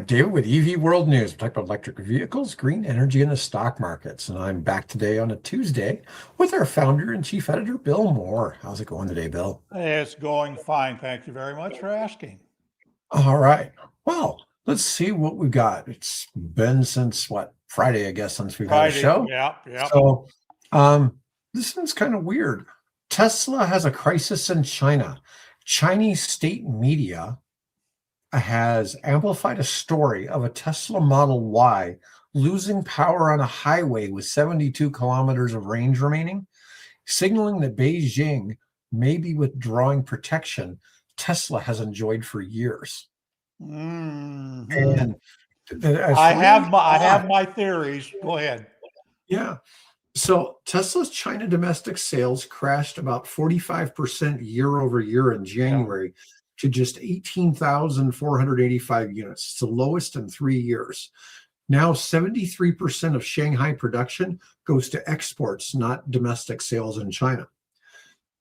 I'm David with EV World News. We talk about electric vehicles, green energy, and the stock markets. And I'm back today on a Tuesday with our founder and chief editor, Bill Moore. How's it going today, Bill? It's going fine. Thank you very much for asking. All right. Well, let's see what we got. It's been since what, Friday, I guess, since we've had a show. Yeah. So this one's kind of weird. Tesla has a crisis in China. Chinese state media has amplified a story of a Tesla Model Y losing power on a highway with 72 kilometers of range remaining, signaling that Beijing may be withdrawing protection Tesla has enjoyed for years. Mm-hmm. And I have my theories. Go ahead. Yeah. So Tesla's China domestic sales crashed about 45% year over year in January to just 18,485 units. It's the lowest in 3 years. Now 73% of Shanghai production goes to exports, not domestic sales in China.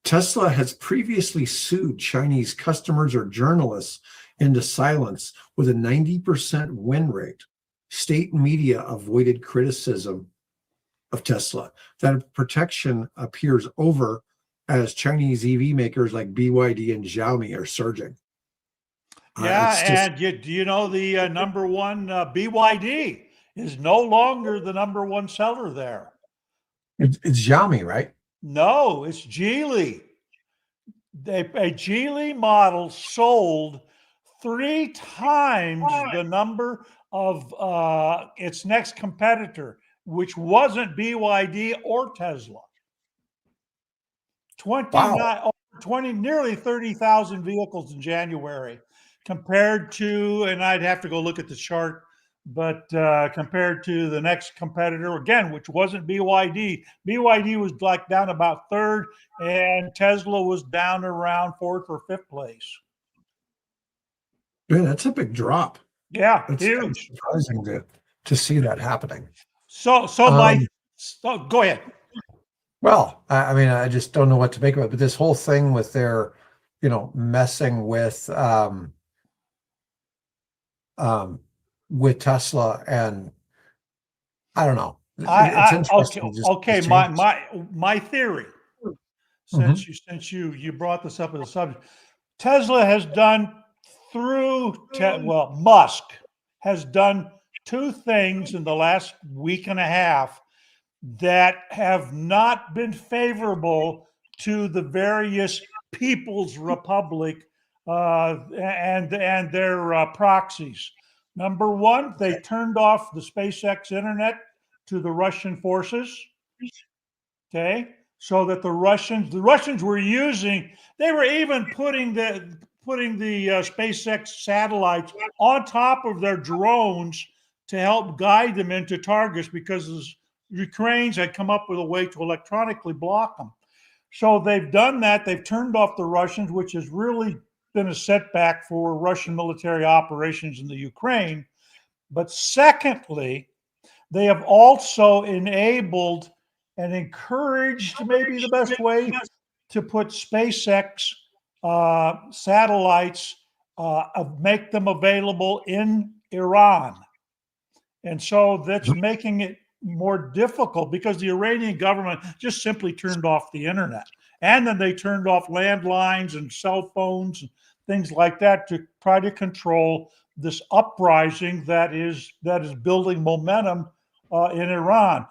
Tesla has previously sued Chinese customers or journalists into silence with a 90% win rate. State media avoided criticism of Tesla. That protection appears over as Chinese EV makers like BYD and Xiaomi are surging. And do you know the number one BYD is no longer the number one seller there? It's Xiaomi, right? No, it's Geely. A Geely model sold 3 times the number of its next competitor, which wasn't BYD or Tesla. 20, nearly 30,000 vehicles in January, compared to, and I'd have to go look at the chart, but compared to the next competitor, again, which wasn't BYD. BYD was like down about third, and Tesla was down around fourth or fifth place. Yeah, that's a big drop. Yeah, it's huge. Surprising to see that happening. So go ahead. Well, I mean, I just don't know what to make of it. But this whole thing with their, messing with Tesla, and I don't know. It's interesting. Okay. My theory, since you brought this up as a subject, Tesla has done Musk has done 2 things in the last week and a half that have not been favorable to the various People's Republic and their proxies. Number one, they turned off the SpaceX internet to the Russian forces. Okay, so that the Russians were using. They were even putting the SpaceX satellites on top of their drones to help guide them into targets, because the Ukrainians had come up with a way to electronically block them. So they've done that. They've turned off the Russians, which has really been a setback for Russian military operations in the Ukraine. But secondly, they have also enabled and encouraged, maybe the best way, to put SpaceX satellites, make them available in Iran. And so that's making it more difficult, because the Iranian government just simply turned off the internet. And then they turned off landlines and cell phones and things like that to try to control this uprising that is building momentum in Iran.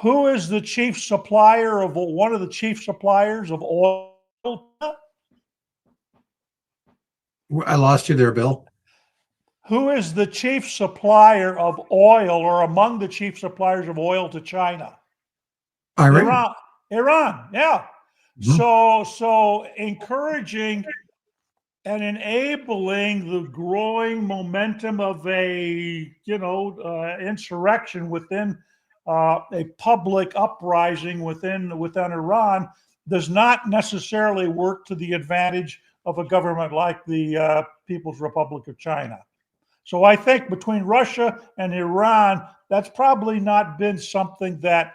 Who is the chief supplier of one of the chief suppliers of oil? I lost you there, Bill. Who is the chief supplier of oil, or among the chief suppliers of oil to China? Iran, yeah. So encouraging and enabling the growing momentum of a insurrection within a public uprising within Iran does not necessarily work to the advantage of a government like the People's Republic of China. So I think between Russia and Iran, that's probably not been something that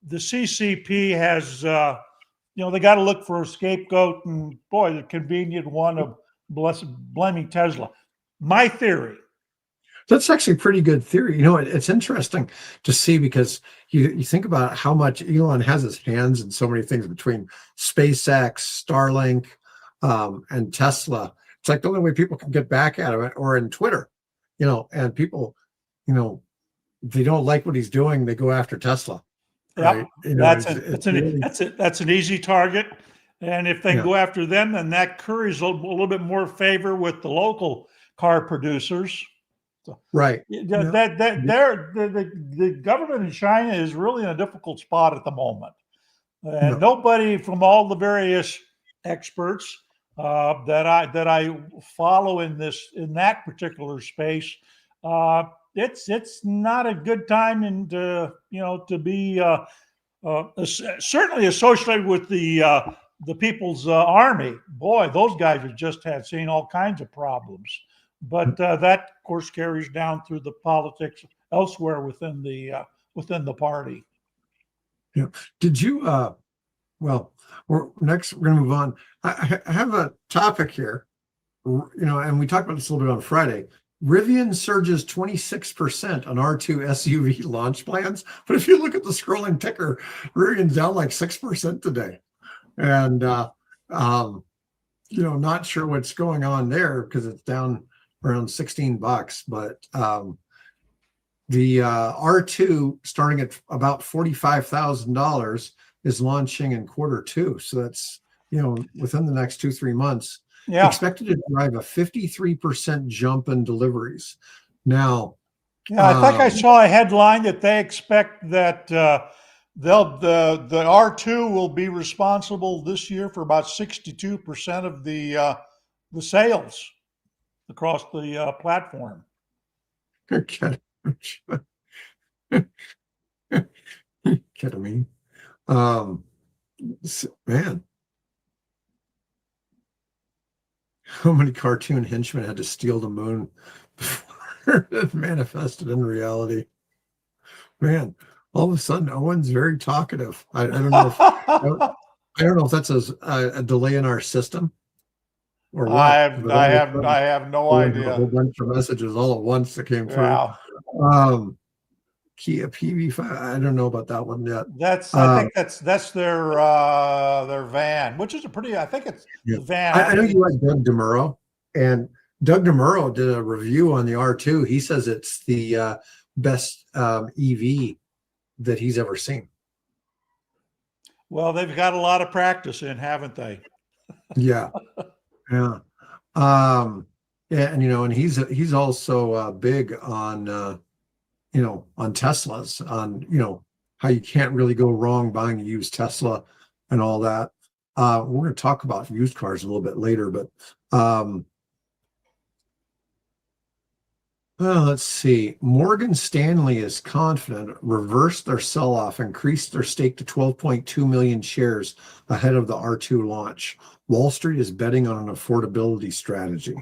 the CCP has, they got to look for a scapegoat, and boy, the convenient one of blaming Tesla. My theory, That's actually a pretty good theory. It's interesting to see because you think about how much Elon has his hands in so many things between SpaceX, Starlink, and Tesla. It's like the only way people can get back at him, or in Twitter, and people, you know, they don't like what he's doing. They go after Tesla, Yep, right? It's really, that's an easy target. And if they can yeah, go after them, then that curries a little bit more favor with the local car producers. So right. yeah, Yeah, the government in China is really in a difficult spot at the moment, and yeah. nobody from all the various experts that I follow in that particular space, it's not a good time and to be certainly associated with the People's Army. Boy, those guys have just had seen all kinds of problems. But that, of course, carries down through the politics elsewhere within the party. Yeah. Did you well, we're going to move on. I have a topic here, and we talked about this a little bit on Friday. Rivian surges 26% on R2 SUV launch plans. But if you look at the scrolling ticker, Rivian's down like 6% today. And, not sure what's going on there because it's down around $16. But the R2 starting at about $45,000 is launching in Q2. So that's, within the next 2-3 months, Yeah. expected to drive a 53% jump in deliveries. Now, Yeah, I think I saw a headline that they expect that the R2 will be responsible this year for about 62% of the sales across the platform. ketamine. Man, how many cartoon henchmen had to steal the moon before it manifested in reality? Man, all of a sudden, Owen's very talkative. I don't know if I don't know if that's a delay in our system or I what. have But I all of a have sudden, I have no Owen had a idea. whole bunch of messages all at once that came through. Yeah, Kia PV5. I don't know about that one yet. I think that's their van, which is a pretty. I think it's Yeah. the van. I know you like Doug DeMuro, and Doug DeMuro did a review on the R2. He says it's the best EV that he's ever seen. Well, they've got a lot of practice in, haven't they? Yeah, yeah, and he's also big on on Teslas, on how you can't really go wrong buying a used Tesla and all that. We're going to talk about used cars a little bit later, but well, let's see. Morgan Stanley is confident, reversed their sell-off, increased their stake to 12.2 million shares ahead of the R2 launch. Wall Street is betting on an affordability strategy.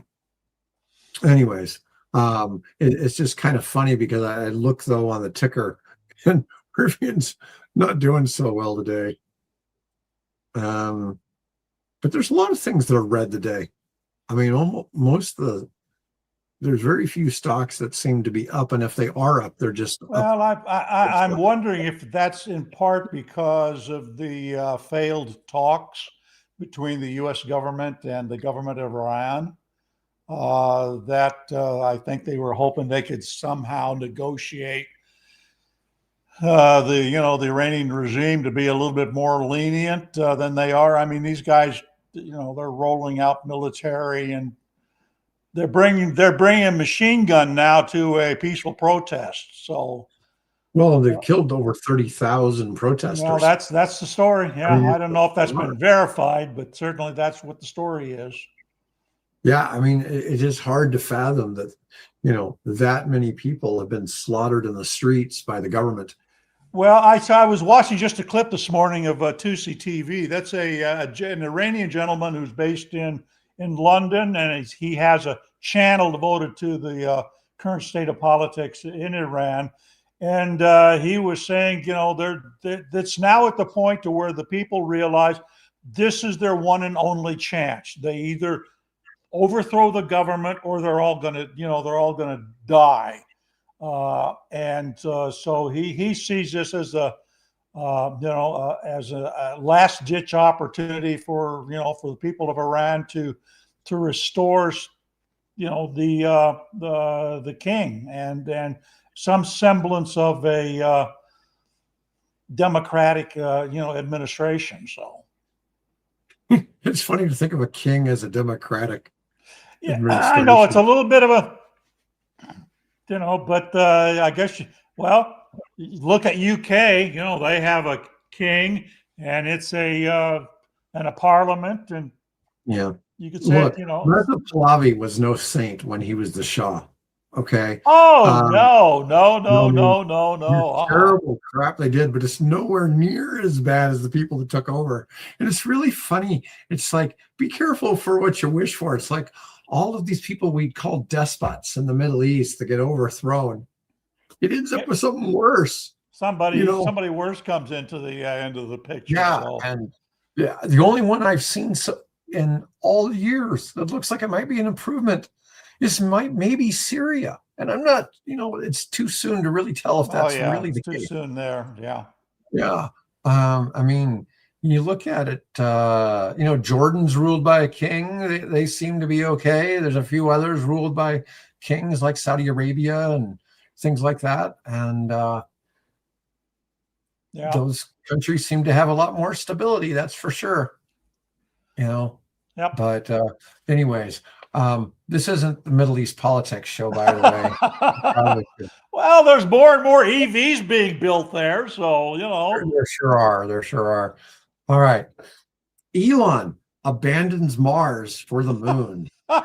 Anyways, it's just kind of funny because I look though on the ticker and Rivian's not doing so well today. But there's a lot of things that are red today. I mean, almost there's very few stocks that seem to be up, and if they are up, they're just up. Well, I'm wondering if that's in part because of the failed talks between the U.S. government and the government of Iran. I think they were hoping they could somehow negotiate the Iranian regime to be a little bit more lenient than they are. I mean, these guys, they're rolling out military and they're bringing a machine gun now to a peaceful protest. So, well, they've killed over 30,000 protesters. well, that's the story. Yeah, I mean, I don't know if that's been verified, but certainly that's what the story is. Yeah, I mean, it is hard to fathom that that many people have been slaughtered in the streets by the government. Well, I was watching just a clip this morning of Tusi TV. That's an Iranian gentleman who's based in London, and he has a channel devoted to the current state of politics in Iran. And he was saying, that's now at the point to where the people realize this is their one and only chance. They either overthrow the government, or they're all going to, they're all going to die. And so he sees this as as a last ditch opportunity for the people of Iran to restore the king and some semblance of a democratic administration. So It's funny to think of a king as a democratic yeah, I know it's administration. a little bit of a but I guess look at UK. They have a king, and it's a parliament, and Yeah. you could say Look, Reza Pahlavi was no saint when he was the Shah. Okay. oh Um, no, no, no, I mean, no, no, the no. terrible crap they did, but it's nowhere near as bad as the people that took over. And it's really funny. It's like, be careful for what you wish for. It's like all of these people we call despots in the Middle East that get overthrown. It ends up with something worse. Somebody worse comes into the end of the picture. Yeah. So And yeah, the only one I've seen in all years that looks like it might be an improvement is maybe Syria. And I'm not, it's too soon to really tell if that's really it's the too case. soon there. Yeah. Yeah. I mean, you look at it, Jordan's ruled by a king. They seem to be okay. There's a few others ruled by kings like Saudi Arabia and things like that. And those countries seem to have a lot more stability. That's for sure. Yep. But anyways, this isn't the Middle East politics show, by the way. Well, there's more and more EVs being built there, so There sure are. There sure are. All right, Elon abandons Mars for the moon. All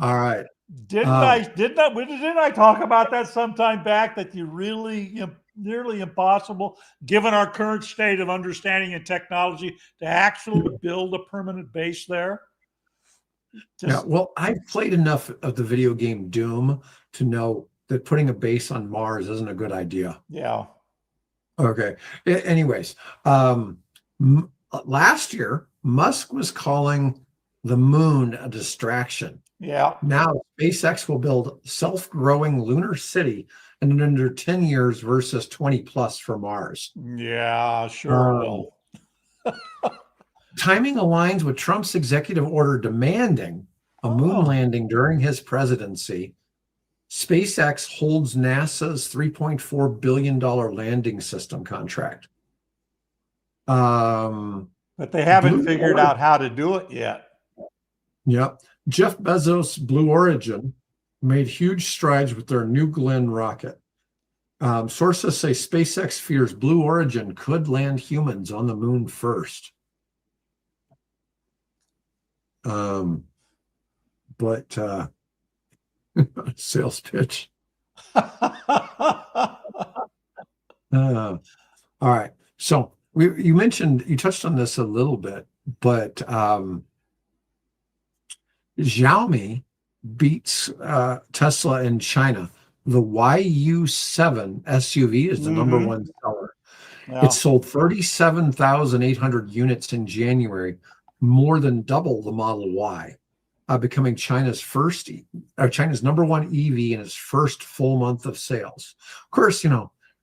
right. Didn't I talk about that sometime back? That you really nearly impossible, given our current state of understanding and technology, to actually build a permanent base there. Yeah, well, I've played enough of the video game Doom to know that putting a base on Mars isn't a good idea. Yeah. Okay. Anyways, last year, Musk was calling the moon a distraction. Yeah. Now, SpaceX will build self-growing lunar city in under 10 years versus 20 plus for Mars. Yeah, sure will. Timing aligns with Trump's executive order demanding a moon landing during his presidency. SpaceX holds NASA's $3.4 billion landing system contract. But they haven't figured out how to do it yet. Yep. Jeff Bezos' Blue Origin made huge strides with their New Glenn rocket. Sources say SpaceX fears Blue Origin could land humans on the moon first. But sales pitch. All right. So you touched on this a little bit, but Xiaomi beats Tesla in China. The YU7 SUV is the number one seller. Yeah. It sold 37,800 units in January, more than double the Model Y, becoming China's number one EV in its first full month of sales. Of course,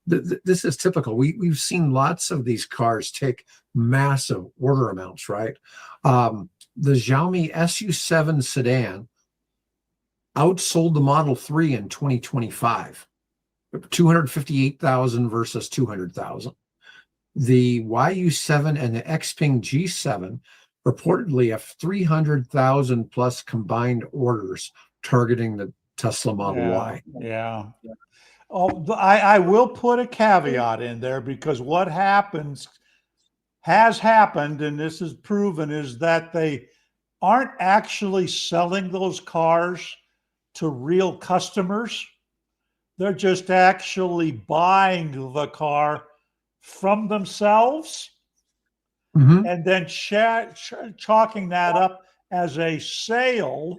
this is typical. We've seen lots of these cars take massive order amounts, right? The Xiaomi SU7 sedan outsold the Model 3 in 2025, 258,000 versus 200,000. The YU7 and the Xpeng G7 reportedly have 300,000 plus combined orders targeting the Tesla Model Y. Yeah. Oh, I will put a caveat in there, because what has happened, and this is proven, is that they aren't actually selling those cars to real customers. They're just actually buying the car from themselves and then chalking that up as a sale.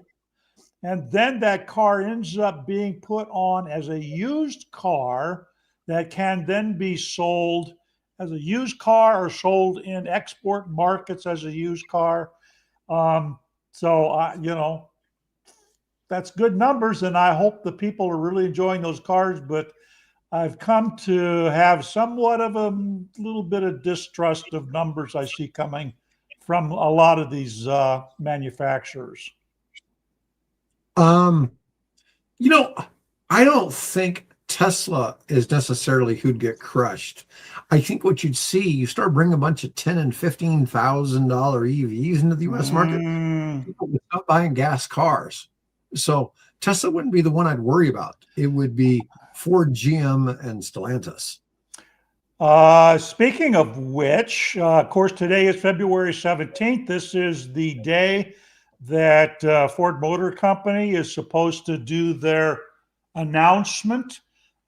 And then that car ends up being put on as a used car that can then be sold as a used car or sold in export markets as a used car. So that's good numbers, and I hope the people are really enjoying those cars. But I've come to have somewhat of a little bit of distrust of numbers I see coming from a lot of these manufacturers. Um, you know, I don't think Tesla is necessarily who'd get crushed. I think what you'd see, you start bringing a bunch of ten and $15,000 EVs into the U.S. market, Mm. people would stop buying gas cars. So Tesla wouldn't be the one I'd worry about. It would be Ford, GM, and Stellantis. Speaking of which, of course, today is February 17th. This is the day that Ford Motor Company is supposed to do their announcement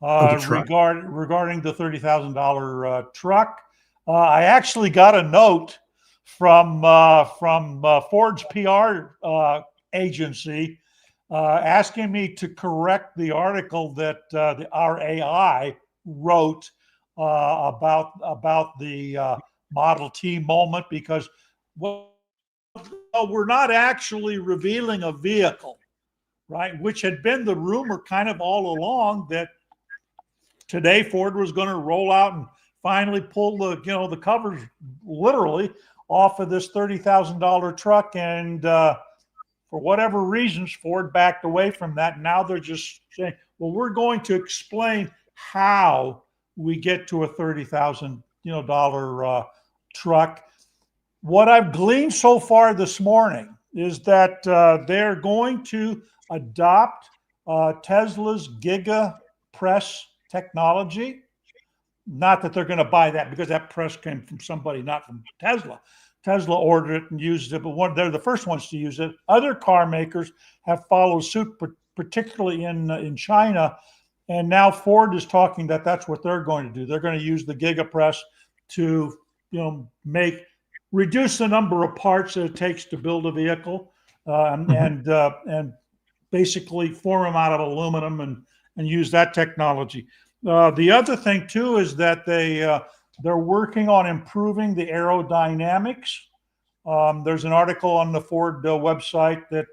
Oh, the truck. regarding the $30,000 truck. I actually got a note from Ford's PR agency asking me to correct the article that the RAI wrote about the Model T moment, because well, we're not actually revealing a vehicle, right? Which had been the rumor kind of all along, that today Ford was going to roll out and finally pull the covers literally off of this $30,000 truck, and for whatever reasons, Ford backed away from that. Now they're just saying, well, we're going to explain how we get to a $30,000 truck. What I've gleaned so far this morning is that they're going to adopt Tesla's Giga Press technology. Not that they're going to buy that, because that press came from somebody, not from Tesla. Tesla ordered it and used it, but they're the first ones to use it. Other car makers have followed suit, particularly in China. And now Ford is talking that that's what they're going to do. They're going to use the Giga Press to, reduce the number of parts that it takes to build a vehicle, and basically form them out of aluminum and use that technology. The other thing too is that they're working on improving the aerodynamics. There's an article on the Ford website that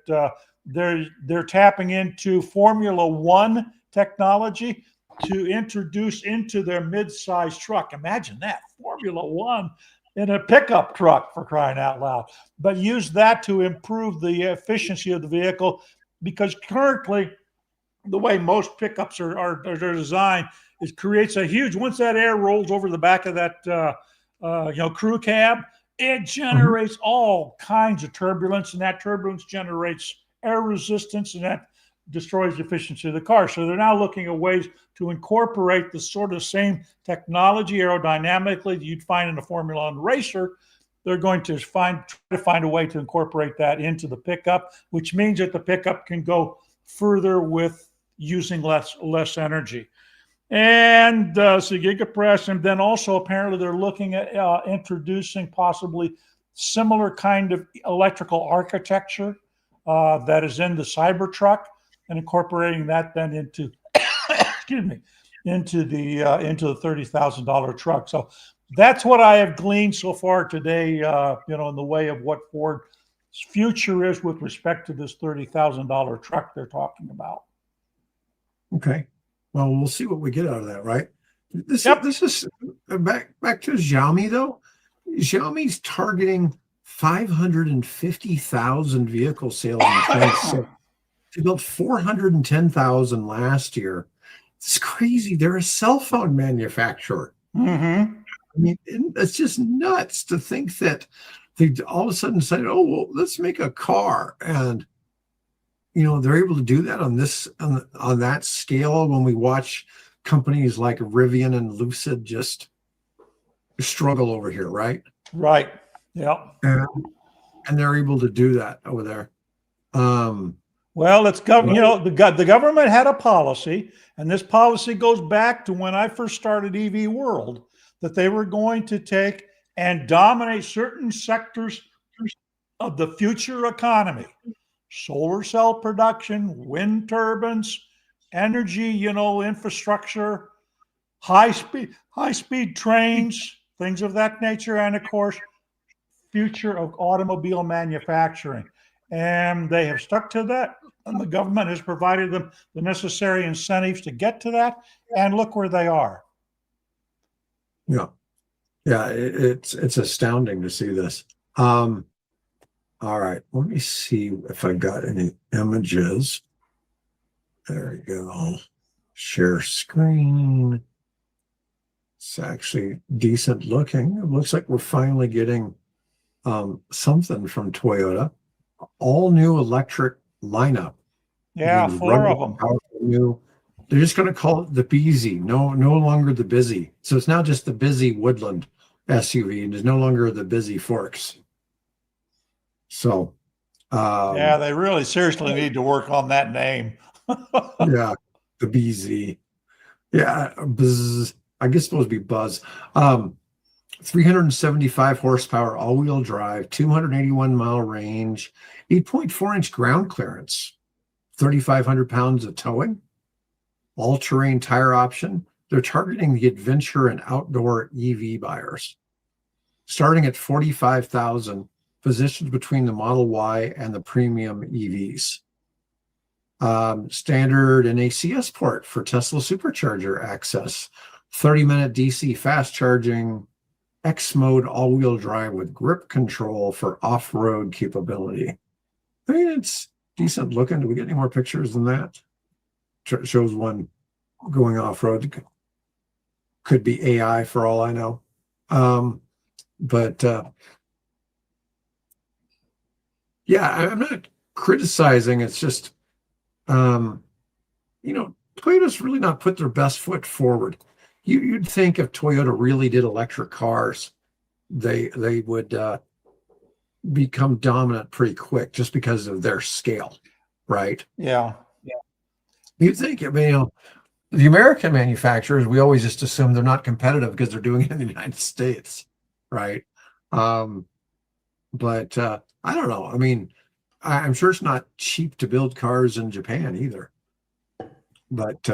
they're tapping into Formula One technology to introduce into their mid-size truck. Imagine that, Formula One in a pickup truck, for crying out loud. But use that to improve the efficiency of the vehicle, because currently the way most pickups are designed, it creates a huge, once that air rolls over the back of that crew cab, it generates all kinds of turbulence, and that turbulence generates air resistance, and that destroys the efficiency of the car. So they're now looking at ways to incorporate the sort of same technology aerodynamically that you'd find in a Formula One racer. They're going to try to find a way to incorporate that into the pickup, which means that the pickup can go further with using less energy. And so Gigapress, and then also apparently they're looking at introducing possibly similar kind of electrical architecture that is in the Cybertruck, and incorporating that then into into the $30,000 truck. So that's what I have gleaned so far today, in the way of what Ford's future is with respect to this $30,000 truck they're talking about. Okay. Well, we'll see what we get out of that, right? This is back to Xiaomi though. Xiaomi's targeting 550,000 vehicle sales in 2026. They built 410,000 last year. It's crazy. They're a cell phone manufacturer. Mm-hmm. I mean, it's just nuts to think that they all of a sudden said, "Oh, well, let's make a car," and they're able to do that on that scale. When we watch companies like Rivian and Lucid just struggle over here, right? Right. Yeah. And they're able to do that over there. Well, the government had a policy, and this policy goes back to when I first started EV World, that they were going to take and dominate certain sectors of the future economy: solar cell production, wind turbines, energy, infrastructure, high speed trains, things of that nature, and of course, future of automobile manufacturing. and they have stuck to that. And the government has provided them the necessary incentives to get to that. And look where they are. Yeah. Yeah. It's astounding to see this. All right. Let me see if I've got any images. There we go. Share screen. It's actually decent looking. It looks like we're finally getting something from Toyota. All new electric lineup. Yeah, The 4 rugged, of them. powerful new. They're just going to call it the BZ. No longer the Busy. So it's now just the Busy Woodland SUV, and it's no longer the Busy Forks. So, Yeah, they really seriously need to work on that name. yeah, the BZ. Yeah, buzz. I guess it's supposed to be Buzz. 375 horsepower, all-wheel drive, 281-mile range, 8.4-inch ground clearance, 3,500 pounds of towing, all-terrain tire option. They're targeting the adventure and outdoor EV buyers. Starting at 45,000, positioned between the Model Y and the premium EVs. Standard and ACS port for Tesla supercharger access, 30-minute DC fast charging, X mode all-wheel drive with grip control for off-road capability. I mean, it's decent looking. Do we get any more pictures than that? Shows one going off-road. Could be AI for all I know. But yeah, I'm not criticizing. It's just, Toyota's really not put their best foot forward. You'd think if Toyota really did electric cars, they would become dominant pretty quick just because of their scale, right? Yeah. You'd think, the American manufacturers, we always just assume they're not competitive because they're doing it in the United States, right? But I don't know. I mean, I'm sure it's not cheap to build cars in Japan either. But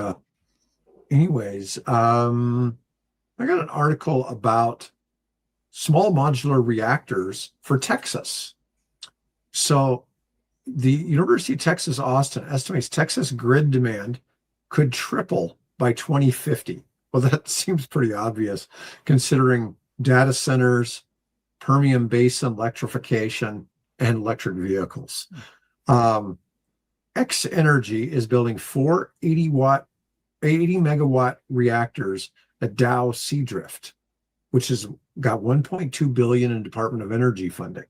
anyways, I got an article about small modular reactors for Texas. So the University of Texas Austin estimates Texas grid demand could triple by 2050. Well, that seems pretty obvious considering data centers, Permian Basin electrification, and electric vehicles. X Energy is building 4 80 megawatt reactors at Dow Seadrift, which has got $1.2 billion in Department of Energy funding.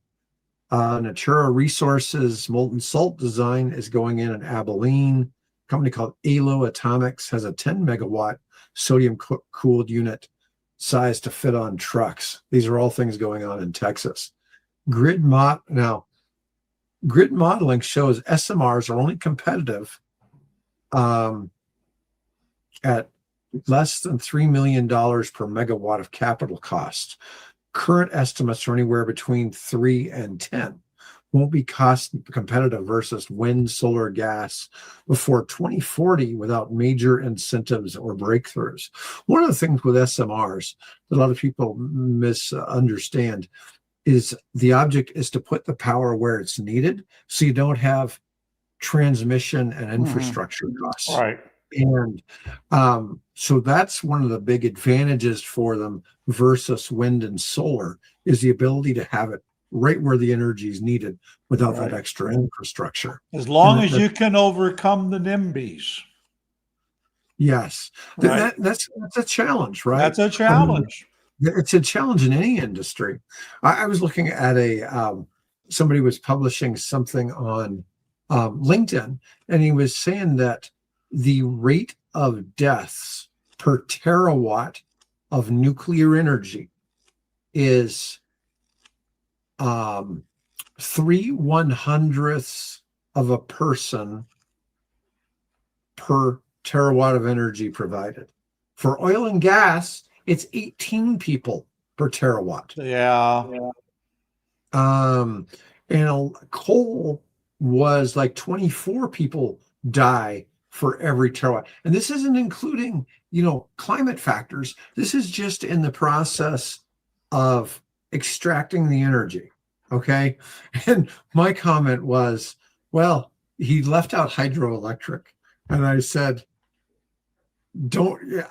Natura Resources molten salt design is going in Abilene. A company called Alo Atomics has a 10 megawatt sodium cooled unit size to fit on trucks. These are all things going on in Texas. Grid modeling shows SMRs are only competitive at less than $3 million per megawatt of capital cost. Current estimates are anywhere between 3 and 10. Won't be cost competitive versus wind, solar, gas before 2040 without major incentives or breakthroughs. One of the things with SMRs that a lot of people misunderstand is the object is to put the power where it's needed, so you don't have transmission and infrastructure costs. Right. And so that's one of the big advantages for them versus wind and solar is the ability to have it right where the energy is needed without that extra infrastructure. As long as you can overcome the NIMBYs. Yes. Right. That's a challenge, right? That's a challenge. I mean, it's a challenge in any industry. I was looking at somebody was publishing something on LinkedIn, and he was saying that the rate of deaths per terawatt of nuclear energy is 3/100ths of a person per terawatt of energy provided. For oil and gas, it's 18 people per terawatt. Yeah. And coal was like 24 people die for every terawatt. And this isn't including, climate factors. This is just in the process of extracting the energy. Okay. And my comment was, well, he left out hydroelectric. And I said,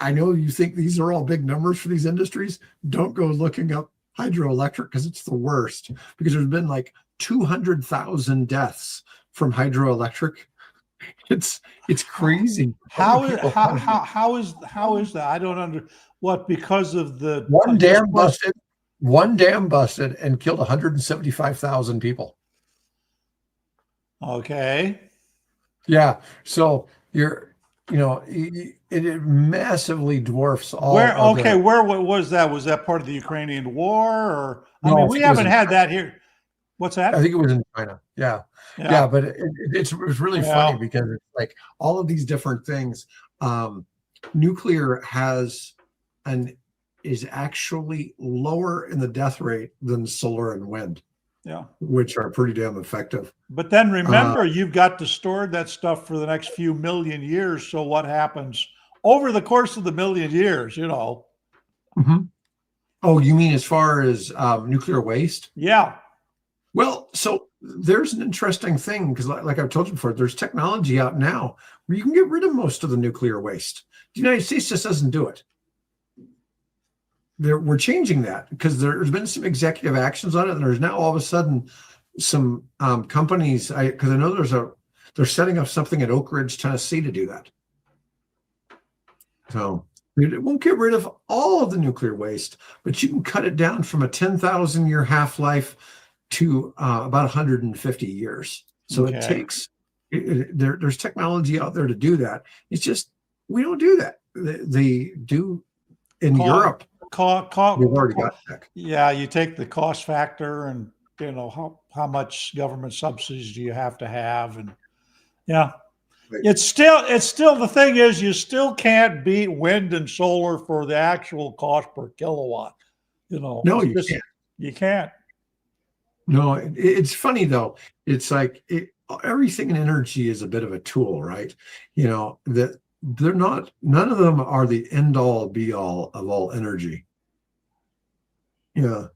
I know you think these are all big numbers for these industries. Don't go looking up hydroelectric because it's the worst. Because there's been like 200,000 deaths from hydroelectric. It's crazy. How is that? I don't what, because of the one dam busted and killed 175,000 people. Okay. Yeah. So it massively dwarfs all. Where was that? Was that part of the Ukrainian war? Or we haven't had that here. What's that? I think it was in China. Yeah. But it was really funny because it's like all of these different things. Nuclear is actually lower in the death rate than solar and wind. Yeah, which are pretty damn effective. But then remember, you've got to store that stuff for the next few million years. So what happens over the course of the million years? Mm-hmm. Oh, you mean as far as nuclear waste? Yeah. Well, so there's an interesting thing because, like I've told you before, there's technology out now where you can get rid of most of the nuclear waste. The United States just doesn't do it. We're changing that because there's been some executive actions on it, and there's now all of a sudden some companies. Because I know they're setting up something at Oak Ridge, Tennessee, to do that. So it won't get rid of all of the nuclear waste, but you can cut it down from a 10,000-year half-life to about 150 years. So it takes. There's technology out there to do that. It's just we don't do that. They do in Europe. We've already got that. Yeah, you take the cost factor and how much government subsidies do you have to have, and it's still the thing is you still can't beat wind and solar for the actual cost per kilowatt. No, you can't. You can't. No, it's funny though. It's like everything in energy is a bit of a tool, right? That they're not. None of them are the end all be all of all energy. Yeah.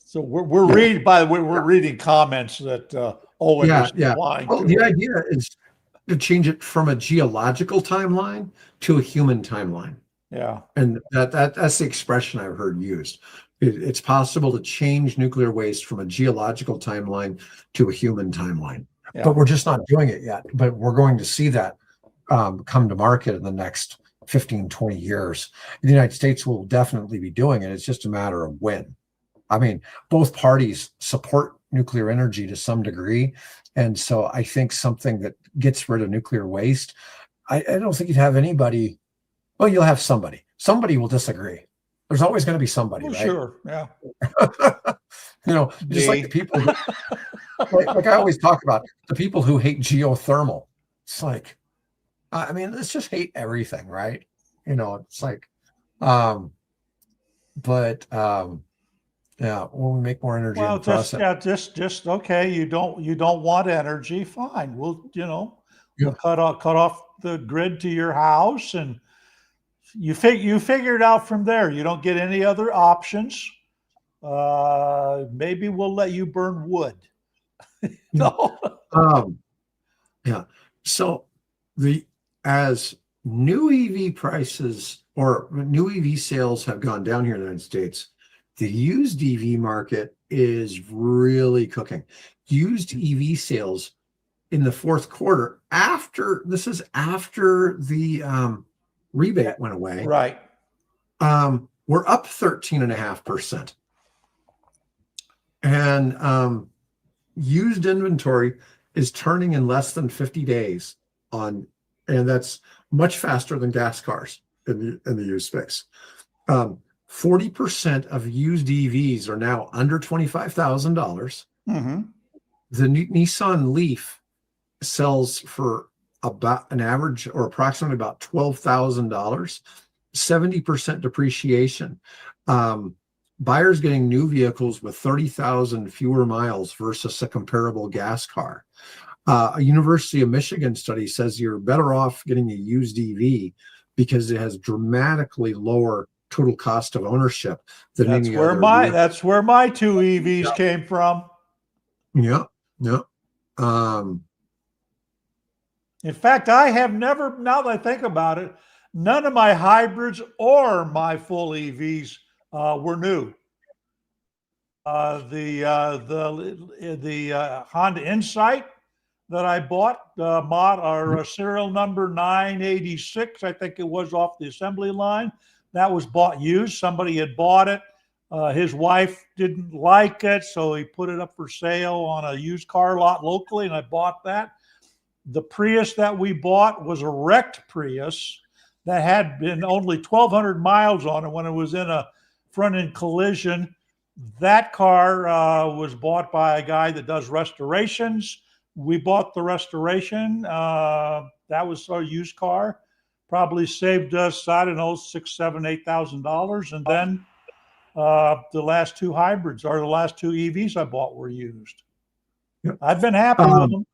So we're reading. By the way, we're reading comments that Owen is replying to. The idea is to change it from a geological timeline to a human timeline. Yeah, and that's the expression I've heard used. It's possible to change nuclear waste from a geological timeline to a human timeline, but we're just not doing it yet. But we're going to see that come to market in the next 15, 20 years. The United States will definitely be doing it. It's just a matter of when. I mean, both parties support nuclear energy to some degree. And so I think something that gets rid of nuclear waste, I don't think you'd have anybody. Well, you'll have somebody. Somebody will disagree. There's always going to be somebody, right? Sure, yeah. Just like the people, like I always talk about, the people who hate geothermal. It's like, let's just hate everything, right? It's like, when we make more energy. Well, just okay. You don't want energy, fine. We'll cut off the grid to your house, and you figure it out from there. You don't get any other options. Maybe we'll let you burn wood. No. So as new EV prices or new EV sales have gone down here in the United States, the used EV market is really cooking. Used EV sales in the fourth quarter, after the rebate went away, right? We're up 13.5%, and used inventory is turning in less than 50 days and that's much faster than gas cars in the used space. 40% of used EVs are now under $25,000. Mm-hmm. The Nissan Leaf sells for about an average or approximately about $12,000, 70% depreciation. Buyers getting new vehicles with 30,000 fewer miles versus a comparable gas car. A University of Michigan study says you're better off getting a used EV because it has dramatically lower total cost of ownership than That's any where other. my two EVs came from. Yeah, yeah. Um, In fact, I have never, now that I think about it, none of my hybrids or my full EVs were new. The Honda Insight that I bought, serial number 986, I think it was, off the assembly line. That was bought used. Somebody had bought it. His wife didn't like it, so he put it up for sale on a used car lot locally, and I bought that. The Prius that we bought was a wrecked Prius that had been only 1,200 miles on it when it was in a front-end collision. That car was bought by a guy that does restorations. We bought the restoration. That was our used car. Probably saved us, I don't know, $6,000, $7,000, $8,000. And then the last two hybrids, or the last two EVs I bought, were used. Yep. I've been happy with them.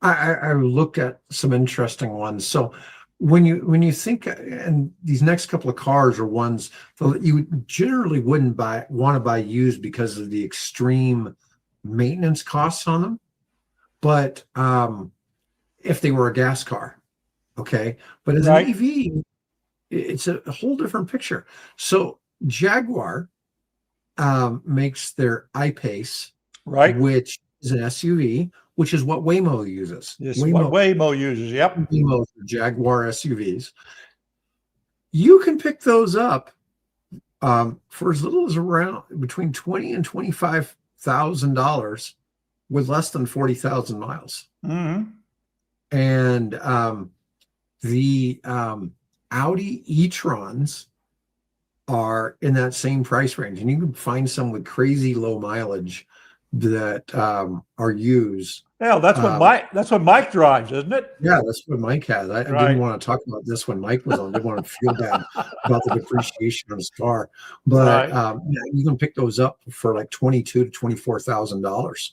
I looked at some interesting ones. So when you think, and these next couple of cars are ones that you generally wouldn't want to buy used because of the extreme maintenance costs on them. But if they were a gas car, okay. But as an EV, it's a whole different picture. So Jaguar makes their I-Pace, which is an SUV, which is what Waymo uses. Yes, what Waymo uses, yep. Waymo for Jaguar SUVs. You can pick those up for as little as around between $20,000 and $25,000 with less than 40,000 miles. Mm-hmm. And the Audi e-trons are in that same price range, and you can find some with crazy low mileage that are used. Yeah, that's what Mike drives, isn't it? Yeah, that's what Mike has. I didn't want to talk about this when Mike was on. I didn't want to feel bad about the depreciation of his car, but yeah, you can pick those up for like $22,000 to $24,000,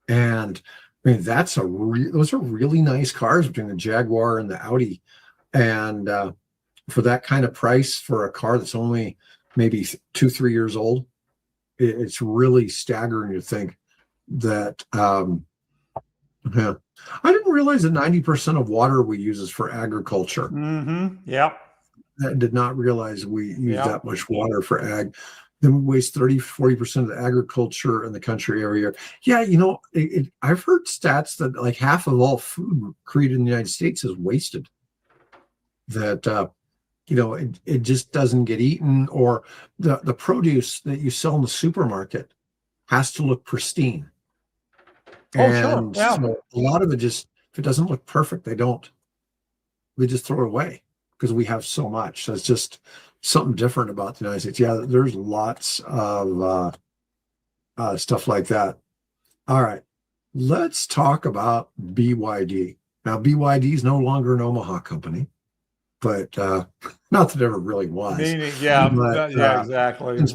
and I mean those are really nice cars between the Jaguar and the Audi, and for that kind of price for a car that's only maybe 2-3 years old, it's really staggering to think that. Yeah, I didn't realize that 90% of water we use is for agriculture. Mm-hmm. Yep. I did not realize we use that much water for ag. Then we waste 30-40% of the agriculture in the country every year. Yeah, I've heard stats that like half of all food created in the United States is wasted. That it just doesn't get eaten, or the produce that you sell in the supermarket has to look pristine. And sure. Yeah. So a lot of it just, if it doesn't look perfect, we just throw it away because we have so much. So it's just something different about the United States. Yeah, there's lots of stuff like that. All right, let's talk about BYD. Now, BYD is no longer an Omaha company, but not that it ever really was. Exactly.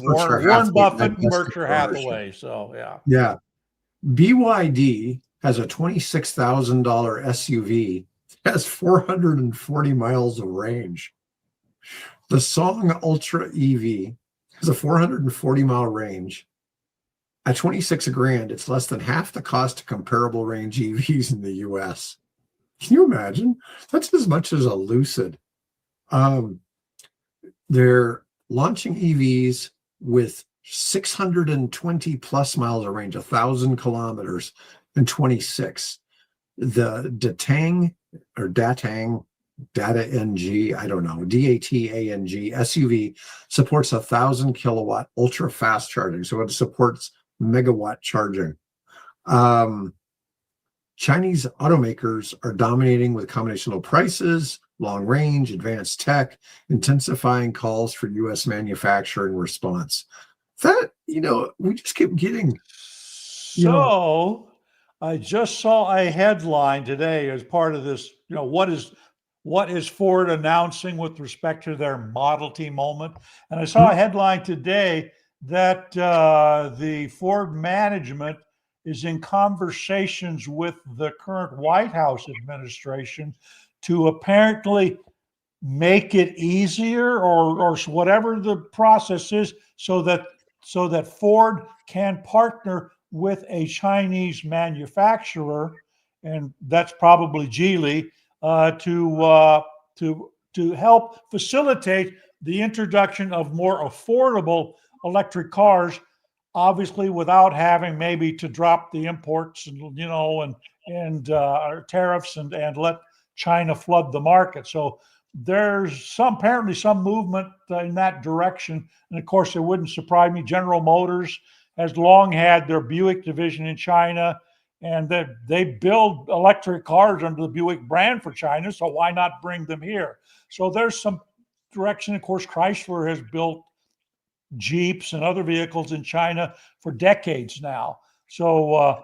Warren Buffett, Berkshire Hathaway. So yeah. BYD has a $26,000 SUV that has 440 miles of range. The Song Ultra EV has a 440-mile range. At 26 grand, it's less than half the cost of comparable range EVs in the US. Can you imagine? That's as much as a Lucid. They're launching EVs with 620 plus miles of range, 1,000 kilometers in 26. The Datang Data NG, I don't know, DATANG SUV supports 1,000 kilowatt ultra fast charging. So it supports megawatt charging. Chinese automakers are dominating with a combination of prices, long range, advanced tech, intensifying calls for U.S. manufacturing response. That, we just keep getting. I just saw a headline today as part of this, what is Ford announcing with respect to their Model T moment? And I saw a headline today that the Ford management is in conversations with the current White House administration to apparently make it easier or whatever the process is so that Ford can partner with a Chinese manufacturer, and that's probably Geely, to help facilitate the introduction of more affordable electric cars, obviously without having maybe to drop the imports and tariffs and let China flood the market. So there's apparently some movement in that direction. And of course, it wouldn't surprise me. General Motors has long had their Buick division in China, and they build electric cars under the Buick brand for China. So why not bring them here? So there's some direction. Of course, Chrysler has built Jeeps and other vehicles in China for decades now. So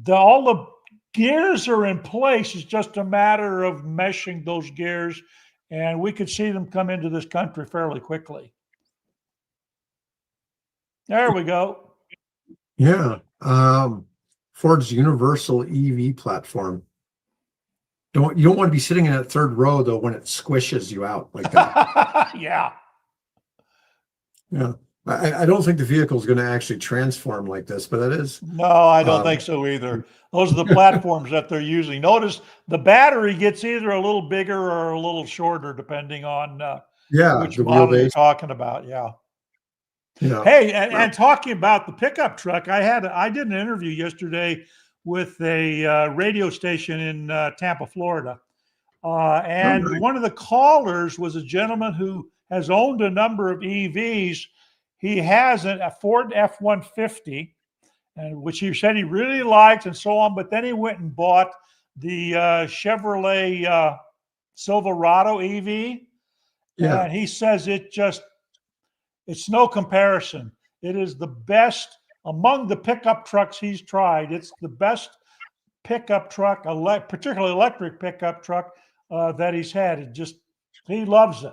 all the gears are in place. It's just a matter of meshing those gears, and we could see them come into this country fairly quickly. There we go. Yeah. Ford's universal EV platform. You don't want to be sitting in that third row though when it squishes you out like that. Yeah. Yeah. I don't think the vehicle is going to actually transform like this, but it is. No, I don't think so either. Those are the platforms that they're using. Notice the battery gets either a little bigger or a little shorter, depending on which model you're talking about. Yeah. Yeah. Hey, and talking about the pickup truck, I did an interview yesterday with a radio station in Tampa, Florida. And one of the callers was a gentleman who has owned a number of EVs. He has a Ford F-150, which he said he really liked and so on, but then he went and bought the Chevrolet Silverado EV. Yeah. And he says it's no comparison. It is the best among the pickup trucks he's tried. It's the best pickup truck, particularly electric pickup truck that he's had. He loves it.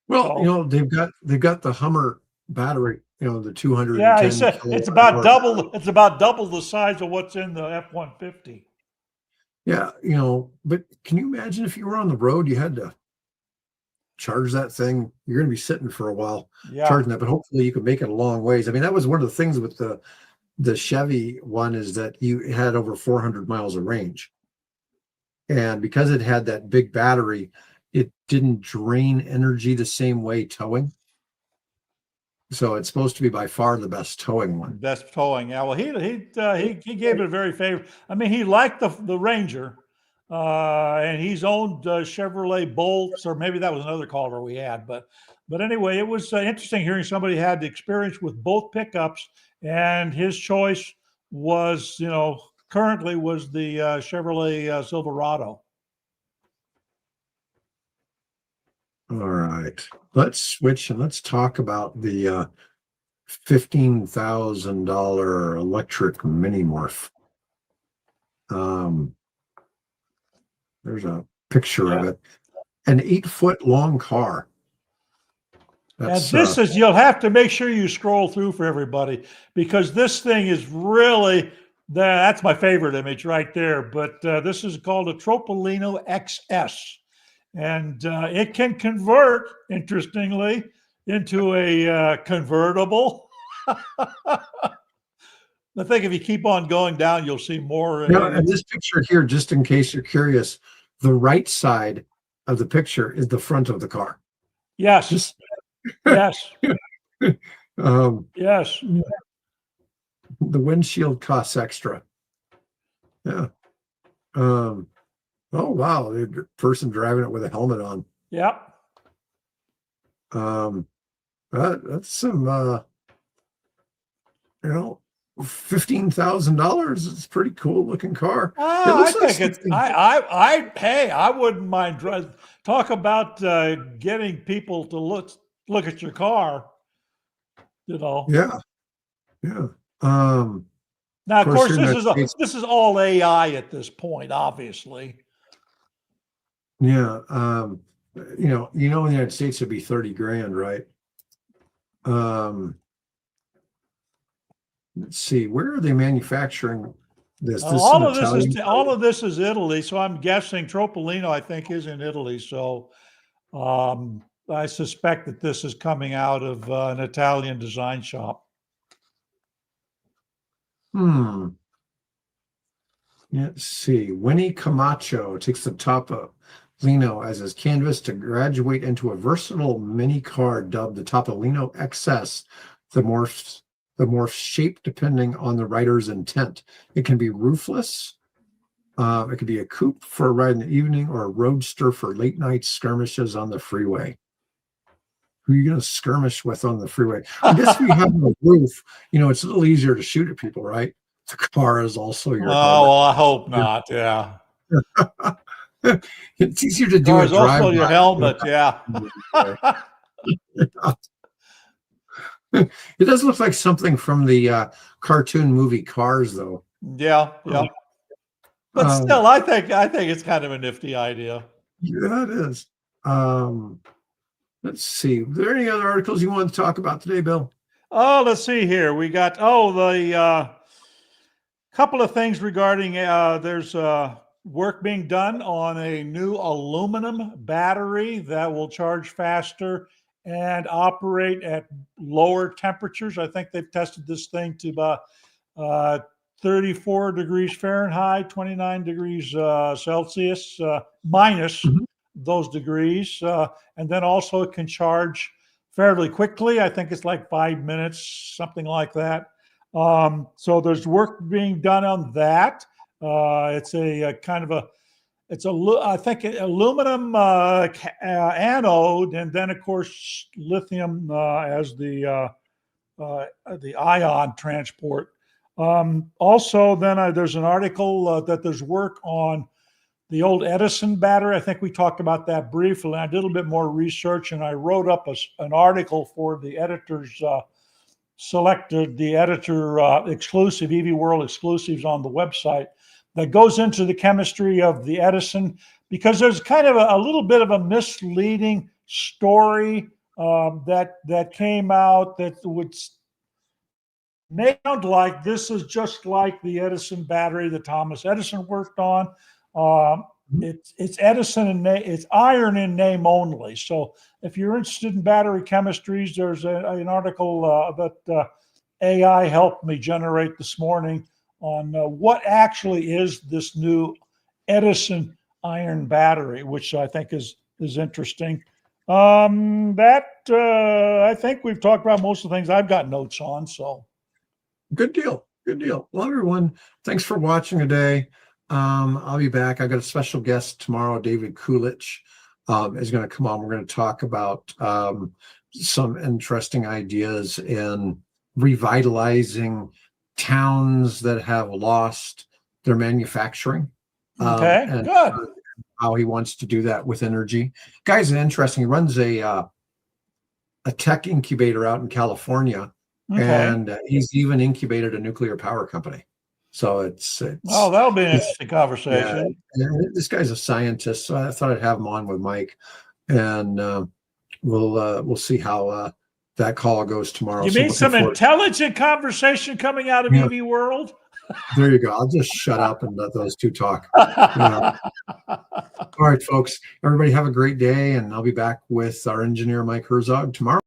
Well, so, they've got the Hummer battery, the 210. Yeah, he said it's about double. It's about double the size of what's in the F-150. Yeah, but can you imagine if you were on the road, you had to charge that thing? You're going to be sitting for a while charging that, but hopefully you can make it a long ways. I mean, that was one of the things with the Chevy one, is that you had over 400 miles of range, and because it had that big battery, it didn't drain energy the same way towing. So it's supposed to be by far the best towing one. Best towing, yeah. Well, he gave it a very favorable. I mean, he liked the Ranger, and he's owned Chevrolet Bolts, or maybe that was another caller we had. But anyway, it was interesting hearing somebody had the experience with both pickups, and his choice was, currently was the Chevrolet Silverado. All right, let's switch and let's talk about the $15,000 electric mini morph. There's a picture of it, an 8-foot long car. And this is, you'll have to make sure you scroll through for everybody, because this thing is really, that's my favorite image right there. But this is called a Topolino XS. And it can convert, interestingly, into a convertible. I think if you keep on going down, you'll see more. And this picture here, just in case you're curious, the right side of the picture is the front of the car. Yes. Yes. Yes. The windshield costs extra. Yeah. Oh, wow. The person driving it with a helmet on. Yep. That's some, $15,000. It's a pretty cool looking car. I think I wouldn't mind driving. Talk about getting people to look at your car, Yeah. Yeah. Now, of course, this is all AI at this point, obviously. Yeah. In the United States it'd be 30 grand, right? Let's see, where are they manufacturing this? All of this is Italy, so I'm guessing Topolino, I think, is in Italy. So I suspect that this is coming out of an Italian design shop. Let's see. Winnie Camacho takes the Topolino as his canvas to graduate into a versatile mini car dubbed the Topolino XS. The morphs shape depending on the rider's intent. It can be roofless. It could be a coupe for a ride in the evening or a roadster for late night skirmishes on the freeway. Who are you going to skirmish with on the freeway? I guess if you have a roof, it's a little easier to shoot at people, right? The car is also your helmet. Well, I hope not. Yeah. It's easier to do Car a is also your drive-by. helmet. Yeah. It does look like something from the cartoon movie Cars, though. Yeah. Yeah. But still, I think it's kind of a nifty idea. Yeah, it is. Let's see. Are there any other articles you want to talk about today, Bill? Oh, let's see here. We got the couple of things regarding there's work being done on a new aluminum battery that will charge faster and operate at lower temperatures. I think they've tested this thing to about 34 degrees Fahrenheit, 29 degrees Celsius, minus those degrees. And then also it can charge fairly quickly. I think it's like 5 minutes, something like that. So there's work being done on that. It's a kind of I think aluminum anode, and then of course lithium as the ion transport. Also, then there's an article that there's work on the old Edison battery. I think we talked about that briefly. I did a little bit more research, and I wrote up an article for the editors. Selected the editor exclusive EV World exclusives on the website that goes into the chemistry of the Edison, because there's kind of a little bit of a misleading story that came out that would sound like this is just like the Edison battery that Thomas Edison worked on. It's Edison and it's iron in name only. So if you're interested in battery chemistries, there's an article that AI helped me generate this morning on what actually is this new Edison iron battery, which I think is interesting. I think we've talked about most of the things I've got notes on. So good deal. Well, everyone, thanks for watching today. I'll be back. I got a special guest tomorrow. David Coolidge is going to come on. We're going to talk about some interesting ideas in revitalizing towns that have lost their manufacturing. Okay, and good. How he wants to do that with energy. Guy's interesting. He runs a tech incubator out in California, and he's even incubated a nuclear power company. So it's that'll be an interesting conversation. Yeah, this guy's a scientist, so I thought I'd have him on with Mike, and we'll see how that call goes tomorrow. You mean some intelligent conversation coming out of EV World? There you go. I'll just shut up and let those two talk. All right, folks. Everybody have a great day, and I'll be back with our engineer Mike Herzog tomorrow.